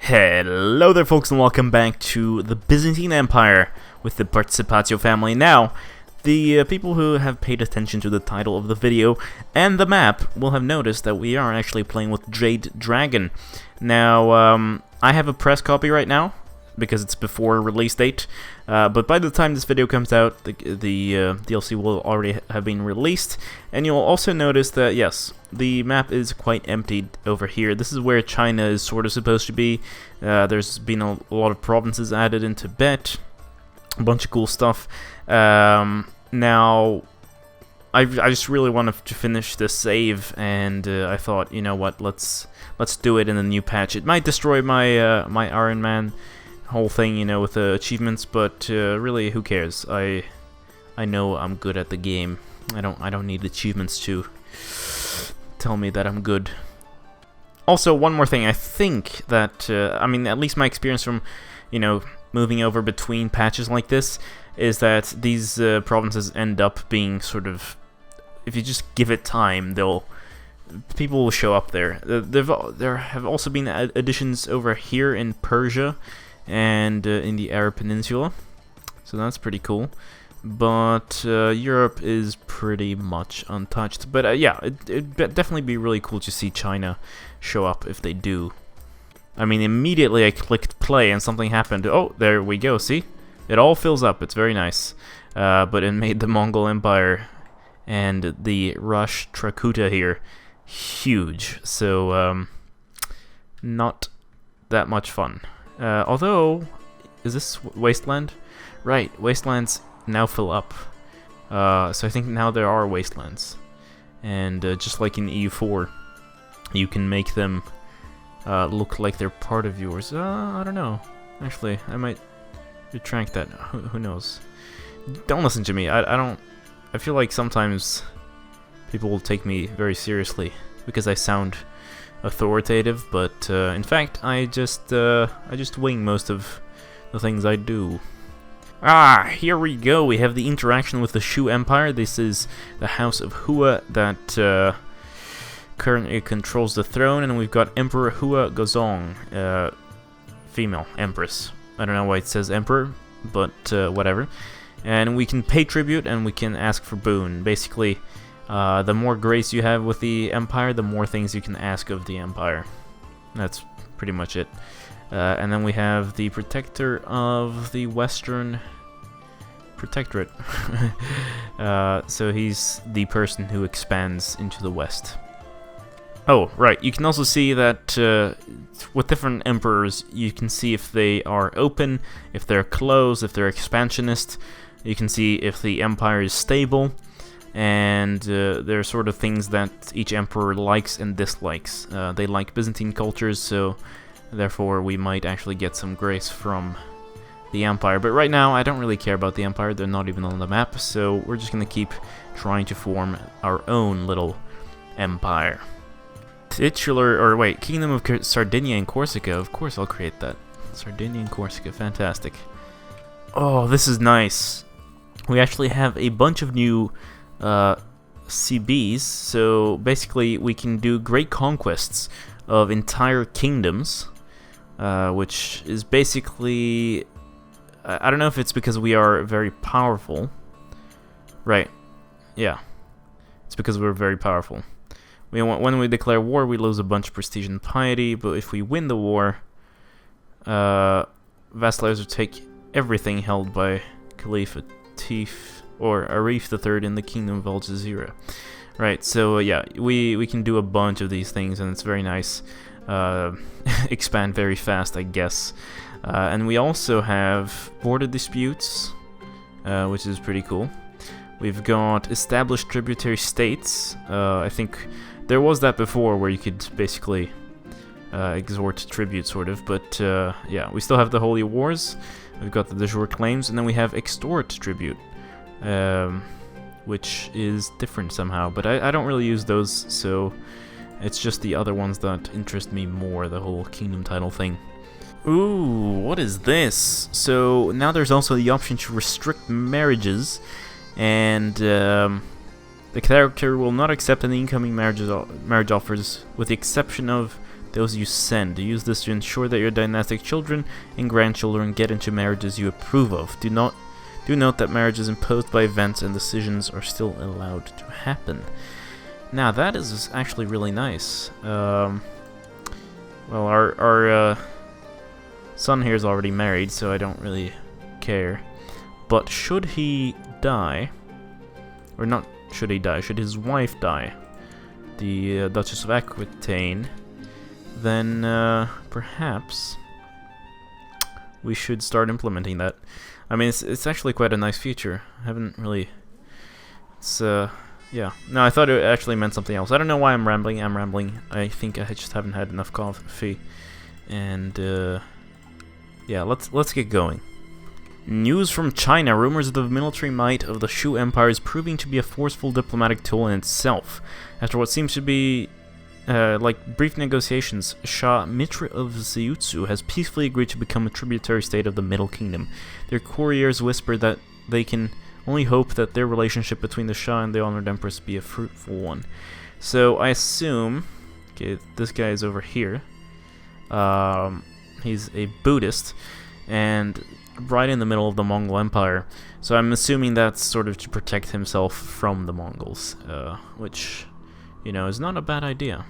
Hello there folks, and welcome back to the Byzantine Empire with the Participazio family. Now, the people who have paid attention to the title of the video and the map will have noticed that we are actually playing with Jade Dragon. Now, I have a press copy right now, because it's before release date, but by the time this video comes out, the DLC will already have been released, and you'll also notice that, yes, the map is quite emptied over here. This is where China is sort of supposed to be. There's been a lot of provinces added in Tibet, a bunch of cool stuff. Now, I just really wanted to finish this save, and I thought, you know what, let's do it in a new patch. It might destroy my my Iron Man whole thing, you know, with the achievements, but really, who cares? I know I'm good at the game. I don't need achievements to tell me that I'm good. Also, one more thing, I think that I mean, at least my experience from, you know, moving over between patches like this is that these provinces end up being sort of, if you just give it time, people will show up there. There have also been additions over here in Persia and in the Arab Peninsula, so that's pretty cool. But Europe is pretty much untouched. But yeah, it'd definitely be really cool to see China show up if they do. I mean, immediately I clicked play and something happened. Oh, there we go, see? It all fills up, it's very nice. But it made the Mongol Empire and the Rush Trakuta here huge, so not that much fun. Although, is this wasteland? Right, wastelands now fill up. So I think now there are wastelands. And just like in EU4, you can make them look like they're part of yours. I don't know. Actually, I might retract that. Who knows? Don't listen to me. I feel like sometimes people will take me very seriously because I sound authoritative, but in fact, I just wing most of the things I do. Here we go. We have the interaction with the Shu Empire. This is the House of Hua that currently controls the throne, and we've got Emperor Hua Gozong, female empress. I don't know why it says emperor, but whatever. And we can pay tribute, and we can ask for boon. Basically, the more grace you have with the Empire, the more things you can ask of the Empire. That's pretty much it. And then we have the Protector of the Western Protectorate. So he's the person who expands into the West. Oh, right. You can also see that with different emperors, you can see if they are open, if they're closed, if they're expansionist. You can see if the Empire is stable. And there are sort of things that each emperor likes and dislikes. They like Byzantine cultures, so therefore we might actually get some grace from the Empire. But right now, I don't really care about the Empire. They're not even on the map, so we're just going to keep trying to form our own little empire. Kingdom of Sardinia and Corsica. Of course I'll create that. Sardinia and Corsica, fantastic. Oh, this is nice. We actually have a bunch of new CBs, so basically we can do great conquests of entire kingdoms, which is basically, I don't know if it's because we are very powerful. Right, yeah, it's because we're very powerful. When we declare war, we lose a bunch of prestige and piety, but if we win the war, vassalizers will take everything held by Caliph Atif or Arif III in the Kingdom of Al Jazeera. Right, so yeah, we can do a bunch of these things, and it's very nice. Expand very fast, I guess. And we also have border disputes, which is pretty cool. We've got established tributary states. I think there was that before where you could basically extort tribute, sort of, but yeah, we still have the Holy Wars. We've got the de jure claims, and then we have extort tribute. Which is different somehow, but I don't really use those, so it's just the other ones that interest me more, the whole kingdom title thing. Ooh, what is this? So now there's also the option to restrict marriages, and the character will not accept any incoming marriage offers with the exception of those you send. Use this to ensure that your dynastic children and grandchildren get into marriages you approve of. Do note that marriages imposed by events and decisions are still allowed to happen. Now that is actually really nice. Well, our son here is already married, so I don't really care. But should he die, or not should he die, should his wife die, the Duchess of Aquitaine, then perhaps we should start implementing that. I mean, it's actually quite a nice feature. I haven't really... It's, yeah. No, I thought it actually meant something else. I don't know why I'm rambling. I think I just haven't had enough coffee. And, yeah, let's get going. News from China. Rumors of the military might of the Shu Empire is proving to be a forceful diplomatic tool in itself. After what seems to be like brief negotiations, Shah Mitra of Ziyutsu has peacefully agreed to become a tributary state of the Middle Kingdom. Their couriers whisper that they can only hope that their relationship between the Shah and the Honored Empress be a fruitful one. So I assume, okay, this guy is over here. He's a Buddhist, and right in the middle of the Mongol Empire. So I'm assuming that's sort of to protect himself from the Mongols, which, you know, is not a bad idea.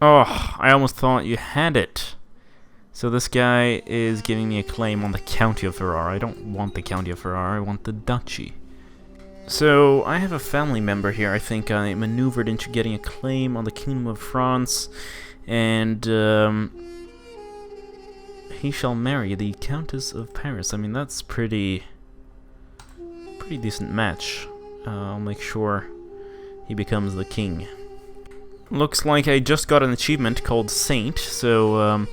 Oh, I almost thought you had it. So this guy is giving me a claim on the County of Ferrara. I don't want the County of Ferrara, I want the Duchy. So I have a family member here. I think I maneuvered into getting a claim on the Kingdom of France, and he shall marry the Countess of Paris. I mean, that's pretty decent match. I'll make sure he becomes the king. Looks like I just got an achievement called Saint, so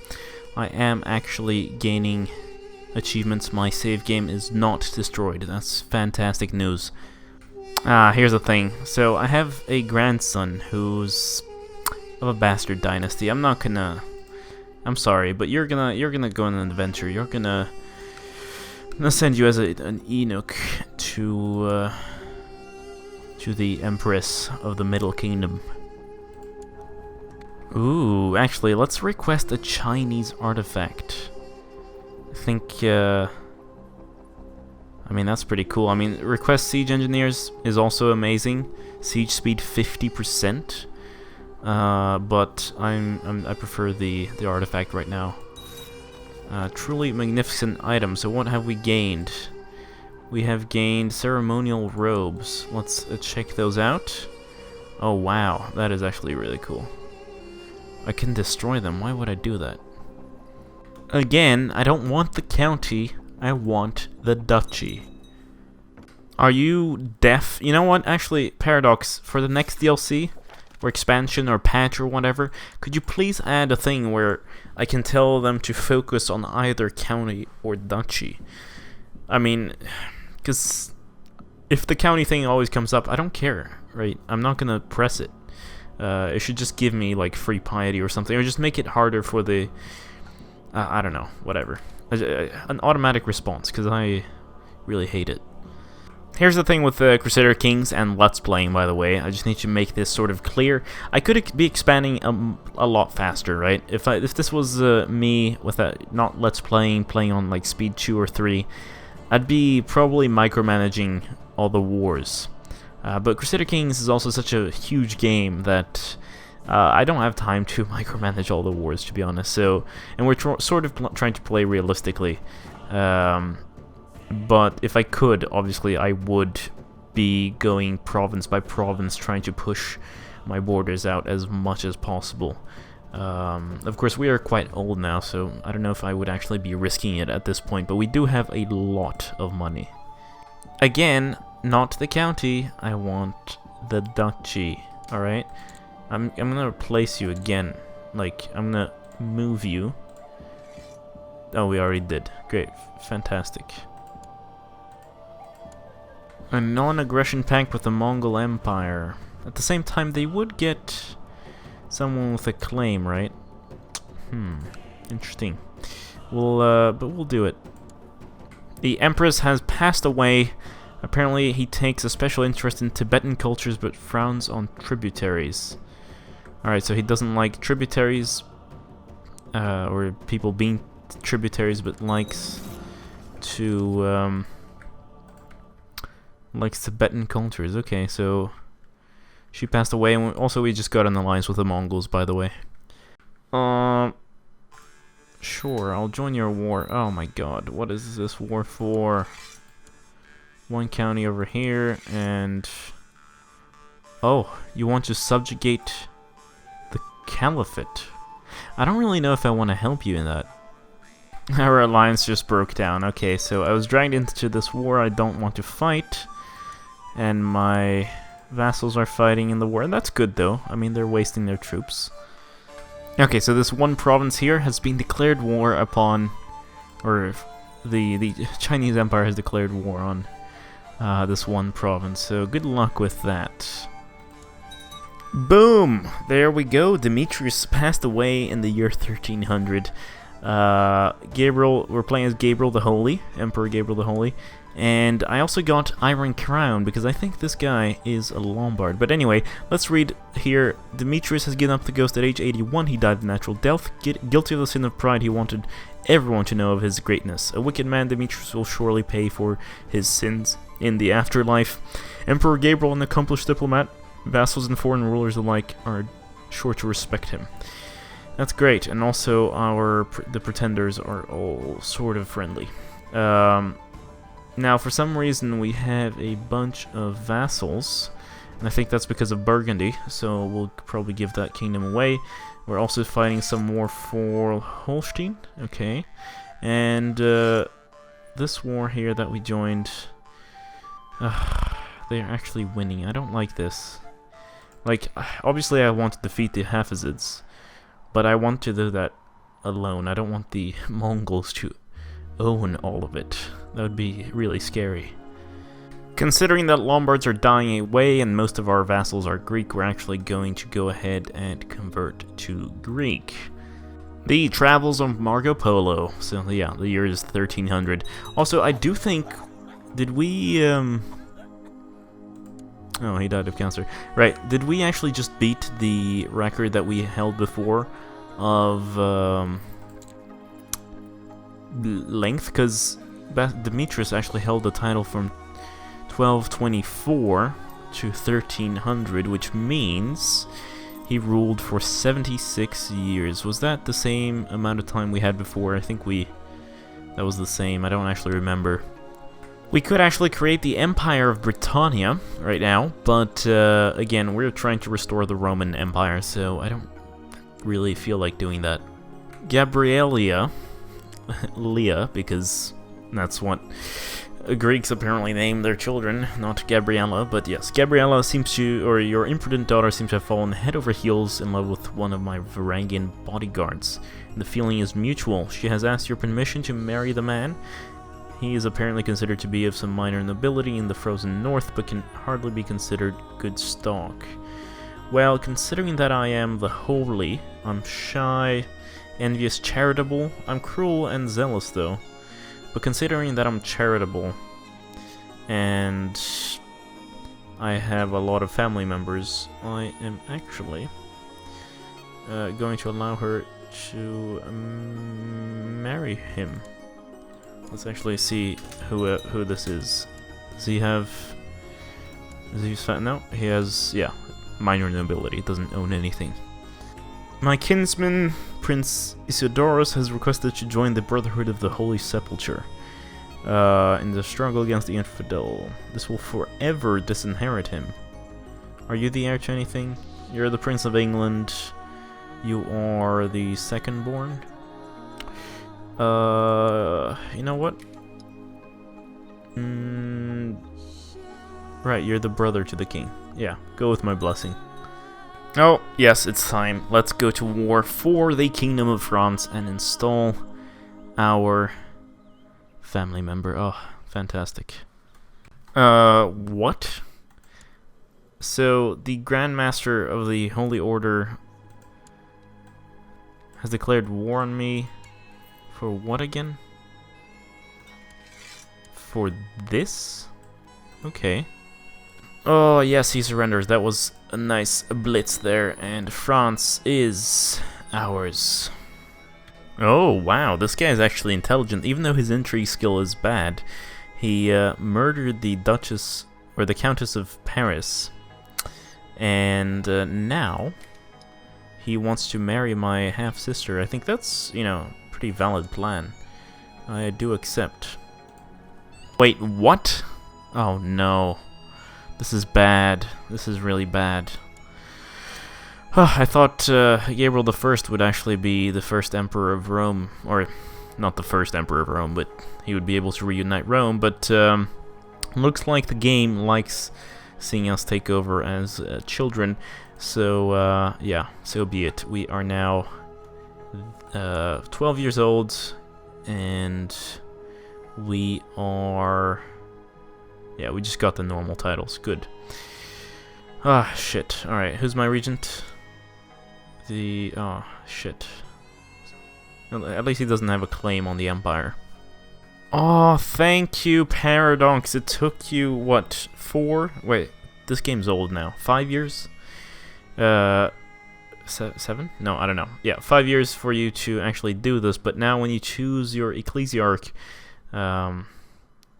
I am actually gaining achievements. My save game is not destroyed. That's fantastic news. Here's the thing. So I have a grandson who's of a bastard dynasty. I'm sorry, but you're gonna go on an adventure. I'm gonna send you as an eunuch to the Empress of the Middle Kingdom. Ooh, actually, let's request a Chinese artifact. I think, I mean, that's pretty cool. I mean, request siege engineers is also amazing. Siege speed 50%. But I prefer the artifact right now. Truly magnificent item. So what have we gained? We have gained ceremonial robes. Let's check those out. Oh wow, that is actually really cool. I can destroy them. Why would I do that? Again, I don't want the county. I want the duchy. Are you deaf? You know what? Actually, Paradox, for the next DLC, or expansion, or patch, or whatever, could you please add a thing where I can tell them to focus on either county or duchy? I mean, because if the county thing always comes up, I don't care, right? I'm not gonna press it. It should just give me, like, free piety or something, or just make it harder for the... I don't know, whatever. An automatic response, because I really hate it. Here's the thing with the Crusader Kings and Let's Playing, by the way. I just need to make this sort of clear. I could be expanding a lot faster, right? If this was me with not Let's Playing on like speed 2 or 3, I'd be probably micromanaging all the wars. But Crusader Kings is also such a huge game that I don't have time to micromanage all the wars, to be honest. So, and we're sort of trying to play realistically. But if I could, obviously, I would be going province by province, trying to push my borders out as much as possible. Of course, we are quite old now, so I don't know if I would actually be risking it at this point, but we do have a lot of money. Again, not the county, I want the duchy, alright? I'm gonna replace you again. Like, I'm gonna move you. Oh, we already did. Great. Fantastic. A non-aggression pact with the Mongol Empire. At the same time, they would get someone with a claim, right? Interesting. But we'll do it. The Empress has passed away. Apparently, he takes a special interest in Tibetan cultures, but frowns on tributaries. Alright, so he doesn't like tributaries, or people being tributaries, but likes to, likes Tibetan cultures. Okay, so she passed away, and also we just got an alliance with the Mongols, by the way. Sure, I'll join your war. Oh my god, what is this war for? One county over here, and... Oh, you want to subjugate the Caliphate. I don't really know if I want to help you in that. Our alliance just broke down. Okay, so I was dragged into this war I don't want to fight, and my vassals are fighting in the war, and that's good though. I mean, they're wasting their troops. Okay, so this one province here has been declared war upon, or the Chinese Empire has declared war on this one province, so good luck with that. Boom! There we go. Demetrius passed away in the year 1300. Gabriel, we're playing as Gabriel the Holy, Emperor Gabriel the Holy, and I also got Iron Crown because I think this guy is a Lombard. But anyway, let's read here. Demetrius has given up the ghost at age 81. He died of natural death, guilty of the sin of pride. He wanted everyone to know of his greatness. A wicked man, Demetrius will surely pay for his sins in the afterlife. Emperor Gabriel, an accomplished diplomat, vassals and foreign rulers alike are sure to respect him. That's great, and also the pretenders are all sort of friendly. Now, for some reason, we have a bunch of vassals, and I think that's because of Burgundy, so we'll probably give that kingdom away. We're also fighting some war for Holstein, okay, and this war here that we joined, they're actually winning. I don't like this. Like, obviously I want to defeat the Hafizids, but I want to do that alone. I don't want the Mongols to own all of it. That would be really scary. Considering that Lombards are dying away and most of our vassals are Greek, we're actually going to go ahead and convert to Greek. The Travels of Marco Polo. So yeah, the year is 1300. Also, I do think... Did we... Oh, he died of cancer. Right, did we actually just beat the record that we held before of length? Because Demetrius actually held the title from 1224 to 1300, which means he ruled for 76 years. Was that the same amount of time we had before? I think that was the same. I don't actually remember. We could actually create the Empire of Britannia right now, but again, we're trying to restore the Roman Empire, so I don't really feel like doing that. Gabriella, Leah, because that's what Greeks apparently name their children, not Gabriella, but yes, Gabriella seems to, or your imprudent daughter seems to have fallen head over heels in love with one of my Varangian bodyguards. The feeling is mutual. She has asked your permission to marry the man. He is apparently considered to be of some minor nobility in the frozen north, but can hardly be considered good stock. Well, considering that I am the holy, I'm shy, envious, charitable. I'm cruel and zealous, though. But considering that I'm charitable, and I have a lot of family members, I am actually going to allow her to marry him. Let's actually see who this is. Does he have... Is he fat? No, he has, yeah, minor nobility. Doesn't own anything. My kinsman, Prince Isidorus, has requested to join the Brotherhood of the Holy Sepulchre in the struggle against the infidel. This will forever disinherit him. Are you the heir to anything? You're the Prince of England. You are the second-born. You know what? Right, you're the brother to the king. Yeah, go with my blessing. Oh, yes, it's time. Let's go to war for the Kingdom of France and install our family member. Oh, fantastic. What? So, the Grand Master of the Holy Order has declared war on me. For what again? For this? Okay. Oh, yes, he surrenders. That was a nice blitz there, and France is ours. Oh, wow, this guy is actually intelligent, even though his intrigue skill is bad. He murdered the Duchess, or the Countess of Paris, and now he wants to marry my half-sister. I think that's, you know, a pretty valid plan. I do accept. Wait, what? Oh no. This is bad. This is really bad. I thought Gabriel I would actually be the first emperor of Rome, or not the first emperor of Rome, but he would be able to reunite Rome, but looks like the game likes seeing us take over as children, so yeah, so be it. We are now 12 years old, and we are... yeah, we just got the normal titles. Good. Ah, shit. Alright, who's my regent? Oh, shit. At least he doesn't have a claim on the empire. Oh, thank you, Paradox. It took you, what, 4? Wait, this game's old now. 5 years? 7? No, I don't know. Yeah, 5 years for you to actually do this, but now when you choose your ecclesiarch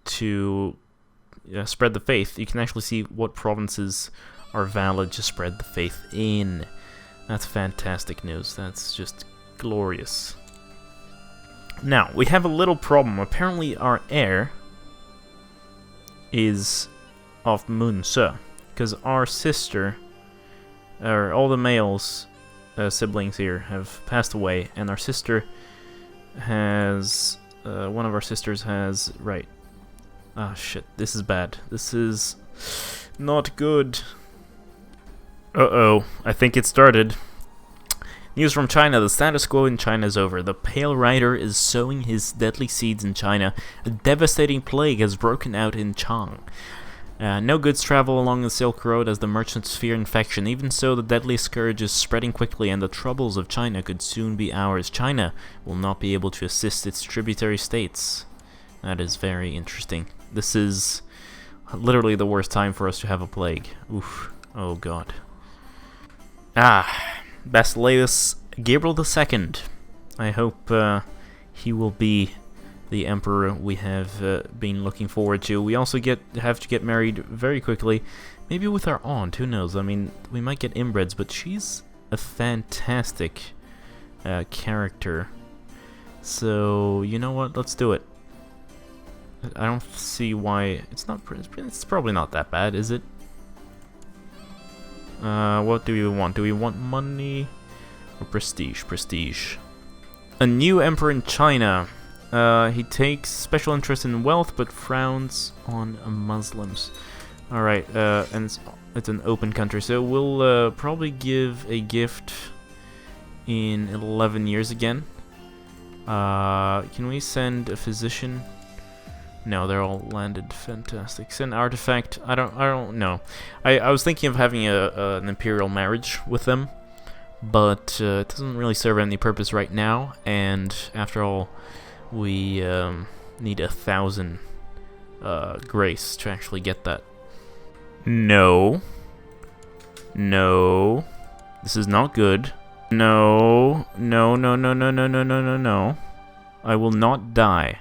to spread the faith, you can actually see what provinces are valid to spread the faith in. That's fantastic news. That's just glorious. Now, we have a little problem. Apparently our heir is of Munse, because our sister, or all the males siblings here have passed away, and our sister has, one of our sisters has, right. Ah, shit, this is bad. This is not good. Uh-oh, I think it started. News from China. The status quo in China is over. The Pale Rider is sowing his deadly seeds in China. A devastating plague has broken out in Chang. No goods travel along the Silk Road as the merchants fear infection. Even so, the deadly scourge is spreading quickly, and the troubles of China could soon be ours. China will not be able to assist its tributary states. That is very interesting. This is literally the worst time for us to have a plague. Oof. Oh god. Ah, Basileus Gabriel II. I hope he will be the emperor we have been looking forward to. We also have to get married very quickly. Maybe with our aunt, who knows? I mean, we might get inbreds, but she's a fantastic character. So, you know what? Let's do it. I don't see why... It's probably not that bad, is it? What do we want? Do we want money or prestige? Prestige. A new emperor in China. He takes special interest in wealth but frowns on Muslims. Alright, and it's an open country, so we'll probably give a gift in 11 years again. Can we send a physician? No, they're all landed. Fantastic. Send artifact. I don't know. I was thinking of having an imperial marriage with them, but it doesn't really serve any purpose right now. And after all, we need 1,000 grace to actually get that. No. No. This is not good. No. No. No. No. No. No. No. No. No. No. I will not die.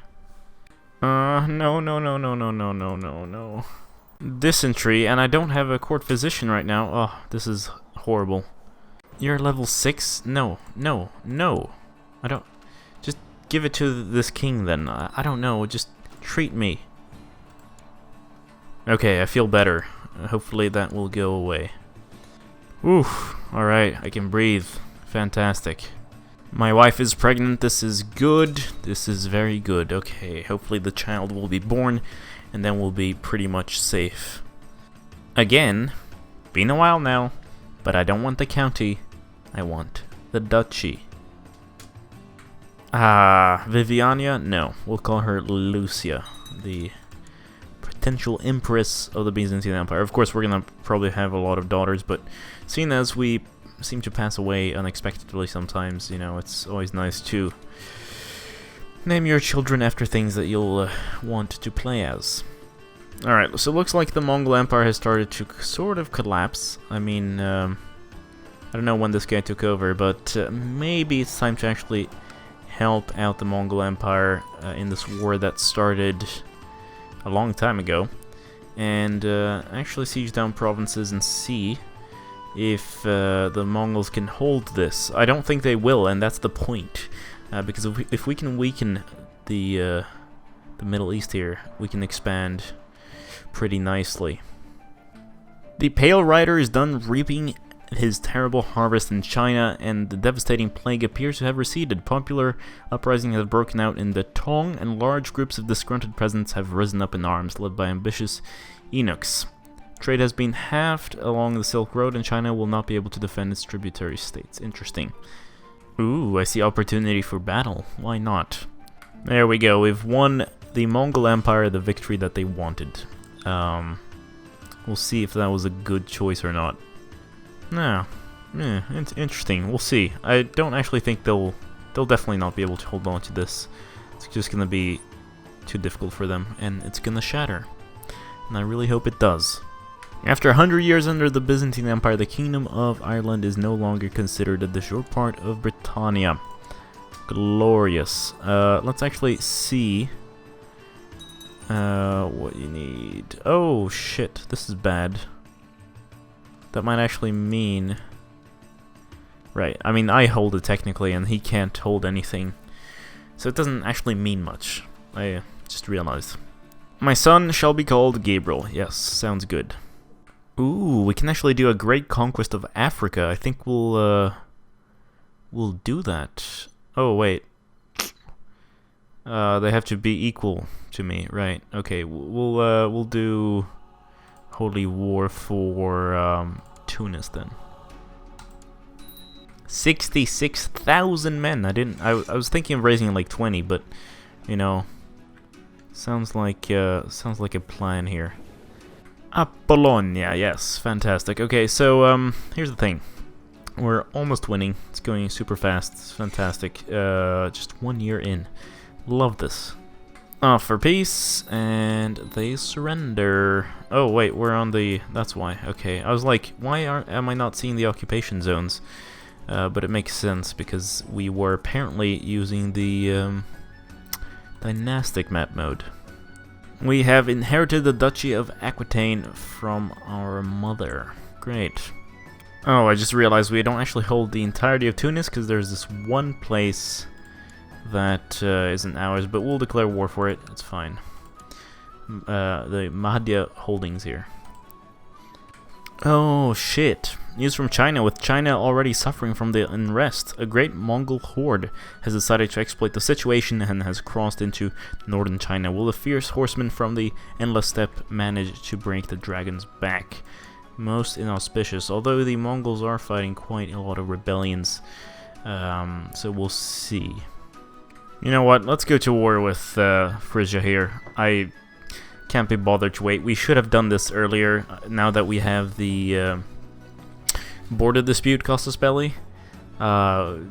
No, no, no, no, no, no, no, no, no. Dysentery, and I don't have a court physician right now. Oh, this is horrible. You're level 6? No, no, no. I don't... Just give it to this king, then. I don't know, just treat me. Okay, I feel better. Hopefully that will go away. Oof, alright, I can breathe. Fantastic. My wife is pregnant. This is good. This is very good. Okay, hopefully the child will be born, and then we'll be pretty much safe. Again, been a while now, but I don't want the county. I want the duchy. Viviania? No, we'll call her Lucia, the potential empress of the Byzantine Empire. Of course, we're gonna probably have a lot of daughters, but seeing as we seem to pass away unexpectedly sometimes, you know, it's always nice to name your children after things that you'll want to play as. Alright, so it looks like the Mongol Empire has started to sort of collapse. I mean, I don't know when this guy took over, but maybe it's time to actually help out the Mongol Empire in this war that started a long time ago. And actually siege down provinces and see if the Mongols can hold this. I don't think they will, and that's the point. Because if we can weaken the Middle East here, we can expand pretty nicely. The Pale Rider is done reaping his terrible harvest in China, and the devastating plague appears to have receded. Popular uprising has broken out in the Tong, and large groups of disgruntled peasants have risen up in arms, led by ambitious eunuchs. Trade has been halved along the Silk Road, and China will not be able to defend its tributary states. Interesting. Ooh, I see opportunity for battle. Why not? There we go. We've won the Mongol Empire the victory that they wanted. We'll see if that was a good choice or not. No, it's interesting. We'll see. I don't actually think they'll definitely not be able to hold on to this. It's just gonna be too difficult for them, and it's gonna shatter. And I really hope it does. After 100 years under the Byzantine Empire, the Kingdom of Ireland is no longer considered a de jure part of Britannia. Glorious. Let's actually see what you need. Oh shit, this is bad. That might actually mean... Right, I mean I hold it technically and he can't hold anything. So it doesn't actually mean much. I just realized. My son shall be called Gabriel. Yes, sounds good. Ooh, we can actually do a great conquest of Africa. I think we'll do that. Oh wait. They have to be equal to me, right? Okay, we'll do Holy War for Tunis then. 66,000 men. I was thinking of raising it like 20, but you know, sounds like a plan here. Apollonia, yes, fantastic. Okay, so here's the thing. We're almost winning. It's going super fast. It's fantastic. Just 1 year in. Love this. For peace, and they surrender. Oh wait, we're on the... That's why. Okay, I was like, why am I not seeing the occupation zones? But it makes sense because we were apparently using the dynastic map mode. We have inherited the Duchy of Aquitaine from our mother. Great. Oh, I just realized we don't actually hold the entirety of Tunis because there's this one place that isn't ours, but we'll declare war for it. It's fine. The Mahdia holdings here. Oh shit. News from China. With China already suffering from the unrest, a great Mongol horde has decided to exploit the situation and has crossed into northern China. Will the fierce horsemen from the Endless Steppe manage to break the dragon's back? Most inauspicious, although the Mongols are fighting quite a lot of rebellions. So we'll see. You know what? Let's go to war with Frisia here. I can't be bothered to wait. We should have done this earlier, now that we have the border dispute casus belli. Genoa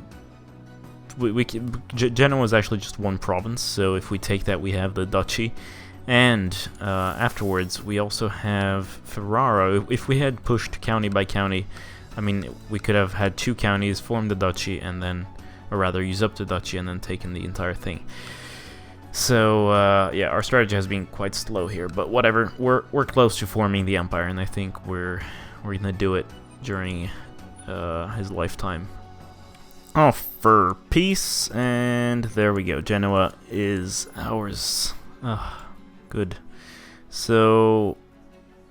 is actually just one province, so if we take that, we have the duchy. And afterwards, we also have Ferrara. If we had pushed county by county, I mean, we could have had 2 counties, formed the duchy, and then, or rather, use up the duchy and then taken the entire thing. So yeah, our strategy has been quite slow here, but whatever. We're close to forming the empire, and I think we're gonna do it during his lifetime. Oh, for peace, and there we go. Genoa is ours. Good. So,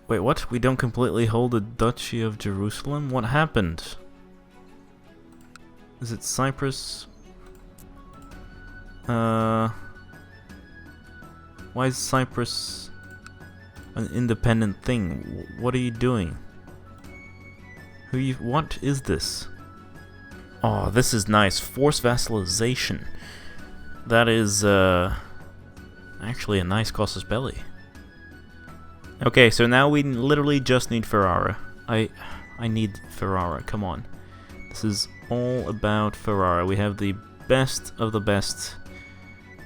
wait, what? We don't completely hold the Duchy of Jerusalem? What happened? Is it Cyprus? Why is Cyprus an independent thing? What are you doing? What is this? Oh, this is nice. Forced vassalization. That is, actually a nice casus belli. Okay, so now we literally just need Ferrara. I need Ferrara, come on. This is all about Ferrara. We have the best of the best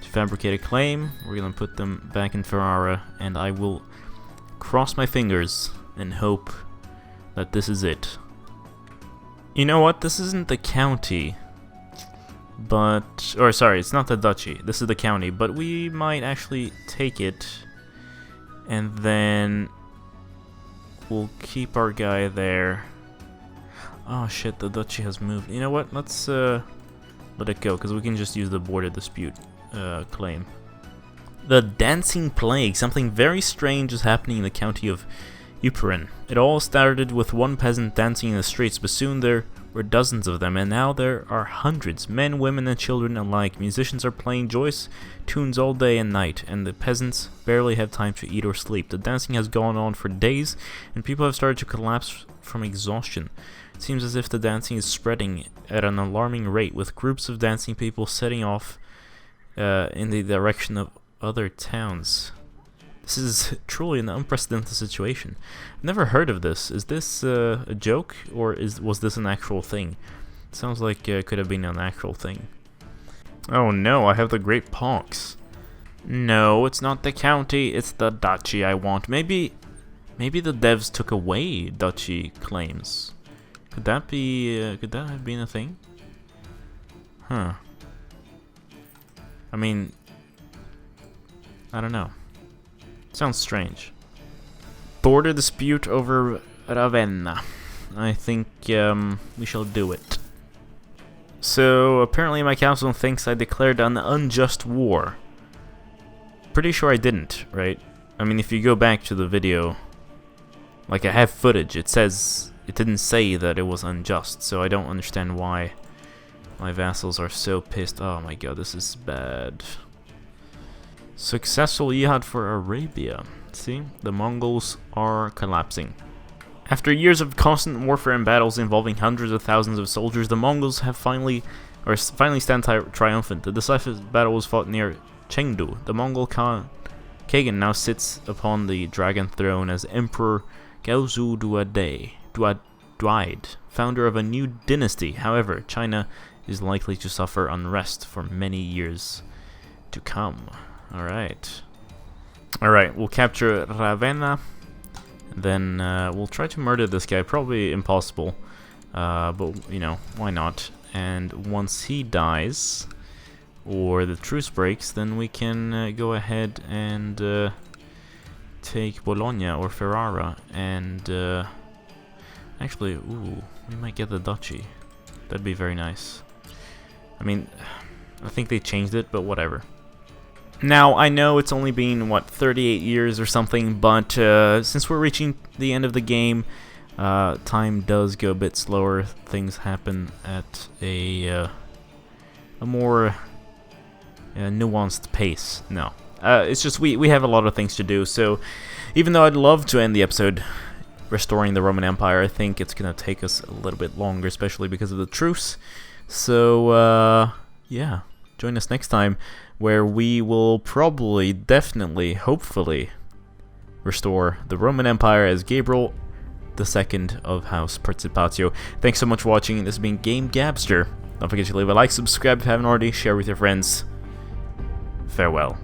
to fabricate a claim. We're gonna put them back in Ferrara, and I will cross my fingers and hope that this is it. You know what? This isn't the county, but... Or, sorry, it's not the duchy. This is the county, but we might actually take it, and then we'll keep our guy there. Oh, shit, the duchy has moved. You know what? Let's, let it go, because we can just use the border dispute, claim. The Dancing Plague. Something very strange is happening in the county of Ypres. It all started with one peasant dancing in the streets, but soon there were dozens of them, and now there are hundreds, men, women, and children alike. Musicians are playing joyous tunes all day and night, and the peasants barely have time to eat or sleep. The dancing has gone on for days, and people have started to collapse from exhaustion. It seems as if the dancing is spreading at an alarming rate, with groups of dancing people setting off in the direction of other towns. This is truly an unprecedented situation. I've never heard of this. Is this a joke, or was this an actual thing? It sounds like it could have been an actual thing. Oh no, I have the Great Pox. No, it's not the county, it's the duchy I want. Maybe the devs took away duchy claims. Could that have been a thing? Huh. I mean, I don't know. Sounds strange. Border dispute over Ravenna. I think we shall do it. So apparently my council thinks I declared an unjust war. Pretty sure I didn't, right? I mean, if you go back to the video, like I have footage, it says it didn't say that it was unjust, so I don't understand why my vassals are so pissed. Oh my god, this is bad. Successful jihad for Arabia. See, the Mongols are collapsing. After years of constant warfare and battles involving hundreds of thousands of soldiers, the Mongols have finally stand triumphant. The decisive battle was fought near Chengdu. The Mongol Kagan now sits upon the dragon throne as Emperor Gaozu Duaid, founder of a new dynasty. However, China is likely to suffer unrest for many years to come. Alright, we'll capture Ravenna, then we'll try to murder this guy. Probably impossible, but you know, why not? And once he dies, or the truce breaks, then we can go ahead and take Bologna or Ferrara, and actually, ooh, we might get the duchy. That'd be very nice. I mean, I think they changed it, but whatever. Now, I know it's only been, what, 38 years or something, but since we're reaching the end of the game, time does go a bit slower. Things happen at a more nuanced pace. No, it's just we have a lot of things to do, so even though I'd love to end the episode restoring the Roman Empire, I think it's going to take us a little bit longer, especially because of the truce. So, yeah, join us next time, where we will probably, definitely, hopefully, restore the Roman Empire as Gabriel II of House Participazio. Thanks so much for watching. This has been GameGabster. Don't forget to leave a like, subscribe if you haven't already, share with your friends. Farewell.